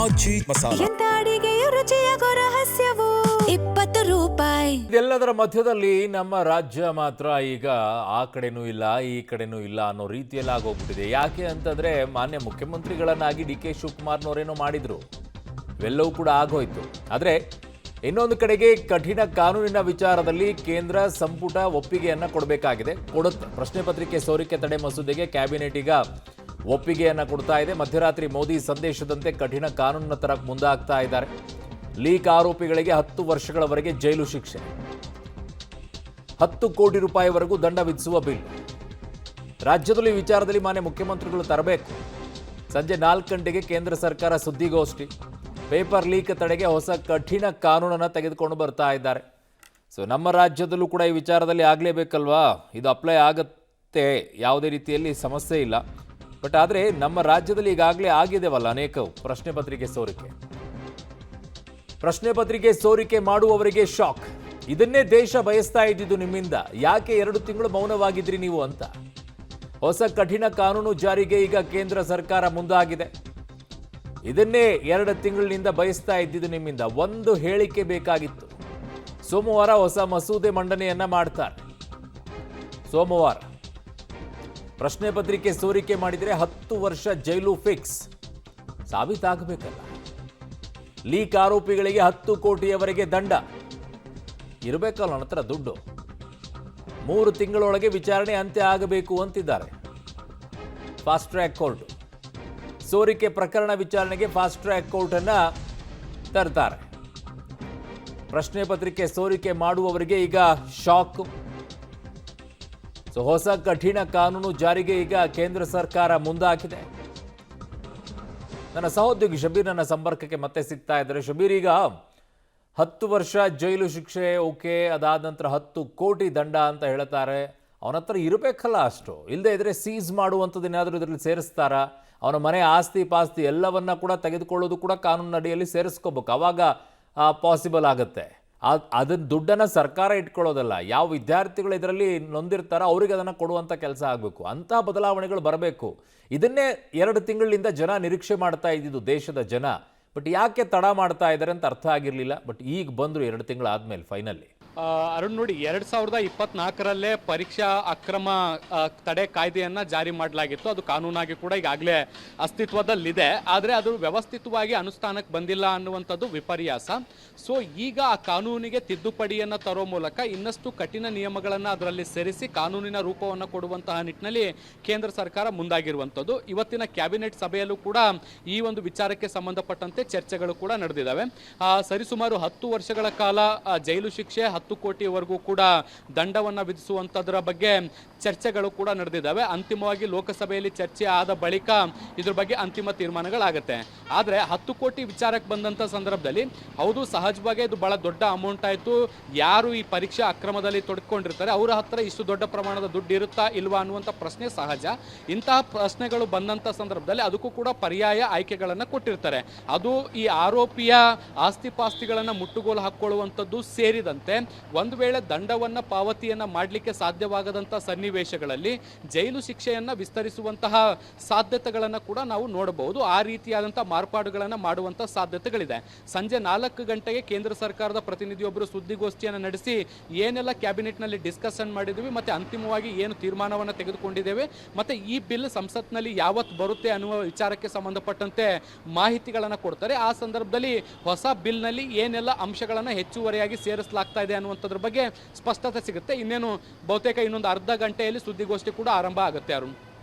ಅಜ್ಜಿ ಮಸಾಲ. ಎಂತ ಅಡಿಗೆಯ ರುಚಿಯಾಗೋ ರಹಸ್ಯವು 20 ರೂಪಾಯಿ. ಇದೆಲ್ಲದರ ಮಧ್ಯದಲ್ಲಿ ನಮ್ಮ ರಾಜ್ಯ ಮಾತ್ರ ಈಗ ಆ ಕಡೆನೂ ಇಲ್ಲ ಈ ಕಡೆನೂ ಇಲ್ಲ ಅನ್ನೋ ರೀತಿಯಲ್ಲಿ ಆಗೋಗ್ಬಿಟ್ಟಿದೆ. ಯಾಕೆ ಅಂತಂದ್ರೆ ಮಾನ್ಯ ಮುಖ್ಯಮಂತ್ರಿಗಳನ್ನಾಗಿ ಡಿ ಕೆ ಶಿವಕುಮಾರ್ನವರೇನೋ ಮಾಡಿದ್ರು, ಇವೆಲ್ಲವೂ ಕೂಡ ಆಗೋಯ್ತು. ಆದರೆ ಇನ್ನೊಂದು ಕಡೆಗೆ ಕಠಿಣ ಕಾನೂನಿನ ವಿಚಾರದಲ್ಲಿ ಕೇಂದ್ರ ಸಂಪುಟ ಒಪ್ಪಿಗೆಯನ್ನ ಕೊಡಬೇಕಾಗಿದೆ, ಕೊಡುತ್ತೆ. ಪ್ರಶ್ನೆ ಪತ್ರಿಕೆ ಸೋರಿಕೆ ತಡೆ ಮಸೂದೆಗೆ ಕ್ಯಾಬಿನೆಟ್ ಈಗ ಒಪ್ಪಿಗೆಯನ್ನ ಕೊಡ್ತಾ ಇದೆ. ಮಧ್ಯರಾತ್ರಿ ಮೋದಿ ಸಂದೇಶದಂತೆ ಕಠಿಣ ಕಾನೂನಿನ ತರಕ್ಕೆ ಮುಂದಾಗ್ತಾ ಇದ್ದಾರೆ. ಲೀಕ್ ಆರೋಪಿಗಳಿಗೆ 10 ವರ್ಷಗಳವರೆಗೆ ಜೈಲು ಶಿಕ್ಷೆ, 10 ಕೋಟಿ ರೂಪಾಯಿವರೆಗೂ ದಂಡ ವಿಧಿಸುವ ಬಿಲ್ ರಾಜ್ಯದಲ್ಲಿ ವಿಚಾರದಲ್ಲಿ ಮಾನ್ಯ ಮುಖ್ಯಮಂತ್ರಿಗಳು ತರಬೇಕು. ಸಂಜೆ 4 ಗಂಟೆಗೆ ಕೇಂದ್ರ ಸರ್ಕಾರ ಸುದ್ದಿಗೋಷ್ಠಿ. ಪೇಪರ್ ಲೀಕ್ ತಡೆಗೆ ಹೊಸ ಕಠಿಣ ಕಾನೂನನ್ನು ತೆಗೆದುಕೊಂಡು ಬರ್ತಾ ಇದ್ದಾರೆ. ಸೊ ನಮ್ಮ ರಾಜ್ಯದಲ್ಲೂ ಕೂಡ ಈ ವಿಚಾರದಲ್ಲಿ ಆಗಲೇಬೇಕಲ್ವಾ, ಇದು ಅಪ್ಲೈ ಆಗುತ್ತೆ, ಯಾವುದೇ ರೀತಿಯಲ್ಲಿ ಸಮಸ್ಯೆ ಇಲ್ಲ. ಬಟ್ ಆದರೆ ನಮ್ಮ ರಾಜ್ಯದಲ್ಲಿ ಈಗಾಗಲೇ ಆಗಿದೆವಲ್ಲ ಅನೇಕವು ಪ್ರಶ್ನೆ ಪತ್ರಿಕೆ ಸೋರಿಕೆ ಮಾಡುವವರಿಗೆ ಶಾಕ್. ಇದನ್ನೇ ದೇಶ ಬಯಸ್ತಾ ಇದ್ದಿದ್ದು ನಿಮ್ಮಿಂದ, ಯಾಕೆ 2 ತಿಂಗಳು ಮೌನವಾಗಿದ್ರಿ ನೀವು ಅಂತ. ಹೊಸ ಕಠಿಣ ಕಾನೂನು ಜಾರಿಗೆ ಈಗ ಕೇಂದ್ರ ಸರ್ಕಾರ ಮುಂದಾಗಿದೆ. ಇದನ್ನೇ 2 ತಿಂಗಳಿನಿಂದ ಬಯಸ್ತಾ ಇದ್ದಿದ್ದು ನಿಮ್ಮಿಂದ. ಒಂದು ಹೇಳಿಕೆ ಬೇಕಾಗಿತ್ತು. ಸೋಮವಾರ ಹೊಸ ಮಸೂದೆ ಮಂಡನೆಯನ್ನ ಮಾಡ್ತಾರೆ. ಸೋಮವಾರ ಪ್ರಶ್ನೆ ಪತ್ರಿಕೆ ಸೋರಿಕೆ ಮಾಡಿದರೆ 10 ವರ್ಷ ಜೈಲು ಫಿಕ್ಸ್ ಸಾಬೀತಾಗಬೇಕಲ್ಲ. ಲೀಕ್ ಆರೋಪಿಗಳಿಗೆ 10 ಕೋಟಿಯವರೆಗೆ ದಂಡ ಇರಬೇಕಲ್ಲ, ನನ್ನ ಹತ್ರ ದುಡ್ಡು. 3 ತಿಂಗಳೊಳಗೆ ವಿಚಾರಣೆ ಅಂತ್ಯ ಆಗಬೇಕು ಅಂತಿದ್ದಾರೆ ಫಾಸ್ಟ್ ಟ್ರ್ಯಾಕ್ ಕೋರ್ಟ್. ಸೋರಿಕೆ ಪ್ರಕರಣ ವಿಚಾರಣೆಗೆ ಫಾಸ್ಟ್ ಟ್ರ್ಯಾಕ್ ಕೋರ್ಟ್ ಅನ್ನ ತರ್ತಾರೆ. ಪ್ರಶ್ನೆ ಪತ್ರಿಕೆ ಸೋರಿಕೆ ಮಾಡುವವರಿಗೆ ಈಗ ಶಾಕ್. ಹೊಸ ಕಠಿಣ ಕಾನೂನು ಜಾರಿಗೆ ಈಗ ಕೇಂದ್ರ ಸರ್ಕಾರ ಮುಂದಾಗಿದೆ. ನನ್ನ ಸಹೋದ್ಯೋಗಿ ಶಬೀರ್ ನನ್ನ ಸಂಪರ್ಕಕ್ಕೆ ಮತ್ತೆ ಸಿಗ್ತಾ ಇದ್ದಾರೆ. ಶಬೀರ್, ಈಗ 10 ವರ್ಷ ಜೈಲು ಶಿಕ್ಷೆ ಓಕೆ, ಅದಾದ ನಂತರ 10 ಕೋಟಿ ದಂಡ ಅಂತ ಹೇಳ್ತಾರೆ. ಅವನ ಹತ್ರ ಇರಬೇಕಲ್ಲ ಅಷ್ಟು, ಇಲ್ಲದೆ ಇದ್ರೆ ಸೀಸ್ ಮಾಡುವಂಥದ್ದನ್ನೇನಾದರೂ ಇದರಲ್ಲಿ ಸೇರಿಸ್ತಾರಾ? ಅವನ ಮನೆ ಆಸ್ತಿ ಪಾಸ್ತಿ ಎಲ್ಲವನ್ನ ಕೂಡ ತೆಗೆದುಕೊಳ್ಳೋದು ಕೂಡ ಕಾನೂನಿನ ಅಡಿಯಲ್ಲಿ ಸೇರಿಸ್ಕೋಬೇಕು, ಅವಾಗ ಪಾಸಿಬಲ್ ಆಗುತ್ತೆ. ಅದನ್ನ ದುಡ್ಡನ್ನು ಸರ್ಕಾರ ಇಟ್ಕೊಳ್ಳೋದಲ್ಲ, ಯಾವ ವಿದ್ಯಾರ್ಥಿಗಳು ಇದರಲ್ಲಿ ನೊಂದಿರ್ತಾರೋ ಅವ್ರಿಗೆ ಅದನ್ನು ಕೊಡುವಂಥ ಕೆಲಸ ಆಗಬೇಕು. ಅಂಥ ಬದಲಾವಣೆಗಳು ಬರಬೇಕು. ಇದನ್ನೇ 2 ತಿಂಗಳಿಂದ ಜನ ನಿರೀಕ್ಷೆ ಮಾಡ್ತಾ ಇದ್ದಿದ್ದು, ದೇಶದ ಜನ. ಬಟ್ ಯಾಕೆ ತಡ ಮಾಡ್ತಾ ಇದ್ದಾರೆ ಅಂತ ಅರ್ಥ ಆಗಿರಲಿಲ್ಲ. ಬಟ್ ಈಗ ಬಂದರು 2 ತಿಂಗಳಾದ್ಮೇಲೆ ಫೈನಲಿ. ಅರುಣ್ ನೋಡಿ, 2024ರಲ್ಲೇ ಪರೀಕ್ಷಾ ಅಕ್ರಮ ತಡೆ ಕಾಯ್ದೆಯನ್ನು ಜಾರಿ ಮಾಡಲಾಗಿತ್ತು. ಅದು ಕಾನೂನಾಗಿ ಕೂಡ ಈಗಾಗಲೇ ಅಸ್ತಿತ್ವದಲ್ಲಿದೆ. ಆದರೆ ಅದು ವ್ಯವಸ್ಥಿತವಾಗಿ ಅನುಷ್ಠಾನಕ್ಕೆ ಬಂದಿಲ್ಲ ಅನ್ನುವಂಥದ್ದು ವಿಪರ್ಯಾಸ. ಸೊ ಈಗ ಆ ಕಾನೂನಿಗೆ ತಿದ್ದುಪಡಿಯನ್ನು ತರೋ ಮೂಲಕ ಇನ್ನಷ್ಟು ಕಠಿಣ ನಿಯಮಗಳನ್ನು ಅದರಲ್ಲಿ ಸೇರಿಸಿ ಕಾನೂನಿನ ರೂಪವನ್ನು ಕೊಡುವಂತಹ ನಿಟ್ಟಿನಲ್ಲಿ ಕೇಂದ್ರ ಸರ್ಕಾರ ಮುಂದಾಗಿರುವಂಥದ್ದು. ಇವತ್ತಿನ ಕ್ಯಾಬಿನೆಟ್ ಸಭೆಯಲ್ಲೂ ಕೂಡ ಈ ಒಂದು ವಿಚಾರಕ್ಕೆ ಸಂಬಂಧಪಟ್ಟಂತೆ ಚರ್ಚೆಗಳು ಕೂಡ ನಡೆದಿದ್ದಾವೆ. ಸರಿಸುಮಾರು 10 ವರ್ಷಗಳ ಕಾಲ ಜೈಲು ಶಿಕ್ಷೆ, 10 ಕೋಟಿವರೆಗೂ ಕೂಡ ದಂಡವನ್ನು ವಿಧಿಸುವಂಥದ್ರ ಬಗ್ಗೆ ಚರ್ಚೆಗಳು ಕೂಡ ನಡೆದಿದ್ದಾವೆ. ಅಂತಿಮವಾಗಿ ಲೋಕಸಭೆಯಲ್ಲಿ ಚರ್ಚೆ ಆದ ಬಳಿಕ ಇದ್ರ ಬಗ್ಗೆ ಅಂತಿಮ ತೀರ್ಮಾನಗಳಾಗುತ್ತೆ. ಆದರೆ 10 ಕೋಟಿ ವಿಚಾರಕ್ಕೆ ಬಂದಂಥ ಸಂದರ್ಭದಲ್ಲಿ ಹೌದು, ಸಹಜವಾಗಿ ಇದು ಬಹಳ ದೊಡ್ಡ ಅಮೌಂಟ್ ಆಯಿತು. ಯಾರು ಈ ಪರೀಕ್ಷಾ ಅಕ್ರಮದಲ್ಲಿ ತೊಡ್ಕೊಂಡಿರ್ತಾರೆ ಅವರ ಹತ್ರ ಇಷ್ಟು ದೊಡ್ಡ ಪ್ರಮಾಣದ ದುಡ್ಡು ಇರುತ್ತಾ ಇಲ್ವಾ ಅನ್ನುವಂಥ ಪ್ರಶ್ನೆ ಸಹಜ. ಇಂತಹ ಪ್ರಶ್ನೆಗಳು ಬಂದಂಥ ಸಂದರ್ಭದಲ್ಲಿ ಅದಕ್ಕೂ ಕೂಡ ಪರ್ಯಾಯ ಆಯ್ಕೆಗಳನ್ನು ಕೊಟ್ಟಿರ್ತಾರೆ. ಅದು ಈ ಆರೋಪಿಯ ಆಸ್ತಿ ಪಾಸ್ತಿಗಳನ್ನು ಮುಟ್ಟುಗೋಲು ಹಾಕ್ಕೊಳ್ಳುವಂಥದ್ದು ಸೇರಿದಂತೆ ಒಂದು ವೇಳೆ ದಂಡವನ್ನು ಪಾವತಿಯನ್ನು ಮಾಡಲಿಕ್ಕೆ ಸಾಧ್ಯವಾಗದಂಥ ಸನ್ನಿವೇಶಗಳಲ್ಲಿ ಜೈಲು ಶಿಕ್ಷೆಯನ್ನು ವಿಸ್ತರಿಸುವಂತಹ ಸಾಧ್ಯತೆಗಳನ್ನು ಕೂಡ ನಾವು ನೋಡಬಹುದು. ಆ ರೀತಿಯಾದಂಥ ಮಾರ್ಪಾಡುಗಳನ್ನು ಮಾಡುವಂಥ ಸಾಧ್ಯತೆಗಳಿದೆ. ಸಂಜೆ 4 ಗಂಟೆಗೆ ಕೇಂದ್ರ ಸರ್ಕಾರದ ಪ್ರತಿನಿಧಿಯೊಬ್ಬರು ಸುದ್ದಿಗೋಷ್ಠಿಯನ್ನು ನಡೆಸಿ ಏನೆಲ್ಲ ಕ್ಯಾಬಿನೆಟ್ನಲ್ಲಿ ಡಿಸ್ಕಷನ್ ಮಾಡಿದ್ದೀವಿ ಮತ್ತು ಅಂತಿಮವಾಗಿ ಏನು ತೀರ್ಮಾನವನ್ನು ತೆಗೆದುಕೊಂಡಿದ್ದೇವೆ ಮತ್ತು ಈ ಬಿಲ್ ಸಂಸತ್ನಲ್ಲಿ ಯಾವತ್ತು ಬರುತ್ತೆ ಅನ್ನುವ ವಿಚಾರಕ್ಕೆ ಸಂಬಂಧಪಟ್ಟಂತೆ ಮಾಹಿತಿಗಳನ್ನು ಕೊಡ್ತಾರೆ. ಆ ಸಂದರ್ಭದಲ್ಲಿ ಹೊಸ ಬಿಲ್ನಲ್ಲಿ ಏನೆಲ್ಲ ಅಂಶಗಳನ್ನು ಹೆಚ್ಚುವರಿಯಾಗಿ ಸೇರಿಸಲಾಗ್ತಾ ಇದೆ ಅನ್ನುವಂಥದ್ರ ಬಗ್ಗೆ ಸ್ಪಷ್ಟತೆ ಸಿಗುತ್ತೆ. ಇನ್ನೇನು ಬಹುತೇಕ ಇನ್ನೊಂದು ಅರ್ಧ ಗಂಟೆಯಲ್ಲಿ ಸುದ್ದಿಗೋಷ್ಠಿ ಕೂಡ ಆರಂಭ ಆಗುತ್ತೆ. ಅರುಣ್.